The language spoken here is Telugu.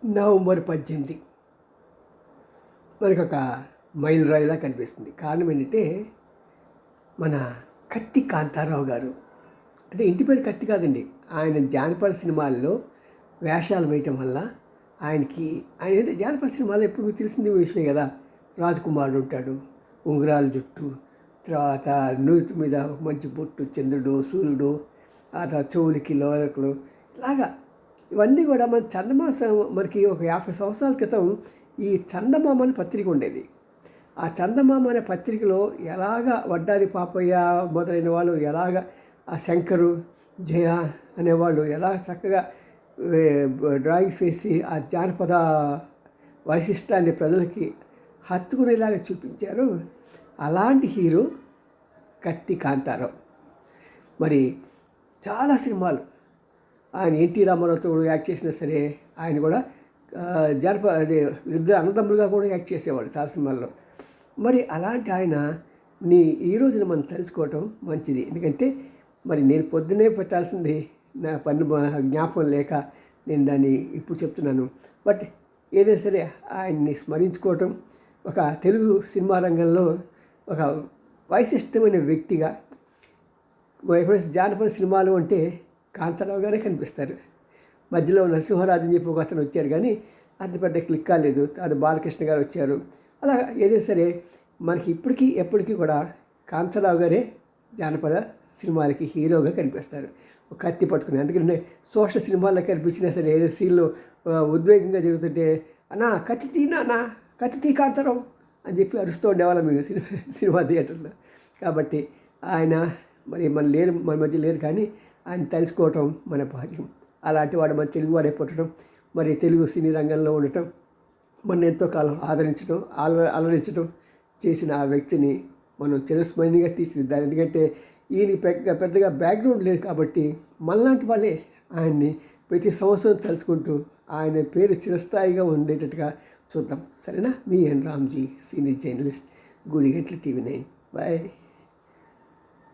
నవంబర్ 18 మనకొక మైలురాయిలా కనిపిస్తుంది. కారణం ఏంటంటే, మన కత్తి కాంతారావు గారు. అంటే ఇంటి పేరు కత్తి కాదండి. ఆయన జానపద సినిమాల్లో వేషాలు వేయటం వల్ల ఆయన ఏంటంటే జానపద సినిమాలో ఎప్పుడు మీకు తెలిసింది విషయమే కదా. రాజకుమారుడు ఉంటాడు, ఉంగరాల జుట్టు, తర్వాత నూతి మీద ఒక మంచి బొట్టు, చంద్రుడు, సూర్యుడు, ఆ తర్వాత చెవులకి లోలకులు, ఇలాగా ఇవన్నీ కూడా మన చందమామ మనకి ఒక 50 సంవత్సరాల క్రితం ఈ చందమామ అనే పత్రిక ఉండేది. ఆ చందమామ అనే పత్రికలో ఎలాగ వడ్డాది పాపయ్య మొదలైన వాళ్ళు ఎలాగ ఆ శంకరు, జయ అనేవాళ్ళు ఎలా చక్కగా డ్రాయింగ్స్ వేసి ఆ జానపద వైశిష్టాన్ని ప్రజలకి హత్తుకునేలాగా చూపించారు. అలాంటి హీరో కత్తి కాంతారావు. మరి చాలా సినిమాలు ఆయన ఎన్టీ రామారావుతో యాక్ట్ చేసినా సరే ఆయన కూడా ఇద్దరు అన్నదమ్ములుగా కూడా యాక్ట్ చేసేవాడు చాలా సినిమాల్లో. మరి అలాంటి ఆయన ఈ రోజున మనం తెలుసుకోవటం మంచిది. ఎందుకంటే మరి నేను పొద్దునే పెట్టాల్సింది నా పన్ను జ్ఞాపకం లేక నేను దాన్ని ఇప్పుడు చెప్తున్నాను. బట్ ఏదైనా సరే ఆయన్ని స్మరించుకోవటం, ఒక తెలుగు సినిమా రంగంలో ఒక వైశిష్టమైన వ్యక్తిగా ఎప్పుడైతే జానపద సినిమాలు అంటే కాంతారావు గారే కనిపిస్తారు. మధ్యలో నరసింహరాజు అని చెప్పి ఒక అతను వచ్చాడు, కానీ అంత పెద్ద క్లిక్ కాలేదు. అది బాలకృష్ణ గారు వచ్చారు. అలా ఏదైనా సరే మనకి ఇప్పటికీ ఎప్పటికీ కూడా కాంతారావు గారే జానపద సినిమాలకి హీరోగా కనిపిస్తారు. ఒక కత్తి పట్టుకుని. అందుకని సోషల్ సినిమాల్లో కనిపించినా సరే ఏదో సీన్లో ఉద్వేగంగా జరుగుతుంటే అన్నా కత్తి తీనా, కత్తి తీ కాంతారావు అని చెప్పి అరుస్తూ ఉండేవాళ్ళం మేము సినిమా థియేటర్లో. కాబట్టి ఆయన మన మధ్య లేరు, కానీ ఆయన తెలుసుకోవటం మన భాగ్యం. అలాంటి వాడు మన తెలుగువాడే పుట్టడం, మరి తెలుగు సినీ రంగంలో ఉండటం, మన ఎంతో కాలం ఆదరించడం, అలరించడం చేసిన ఆ వ్యక్తిని మనం చిరస్మరణీయంగా తీర్చిదిద్దాలి. ఎందుకంటే ఈయన పెద్దగా బ్యాక్గ్రౌండ్ లేదు కాబట్టి మనలాంటి వాళ్ళే ఆయన్ని ప్రతి సంవత్సరం తలుచుకుంటూ ఆయన పేరు చిరస్థాయిగా ఉండేటట్టుగా చూద్దాం. సరేనా? మీ N Ramji, senior journalist, Gudigantla TV9. Bye.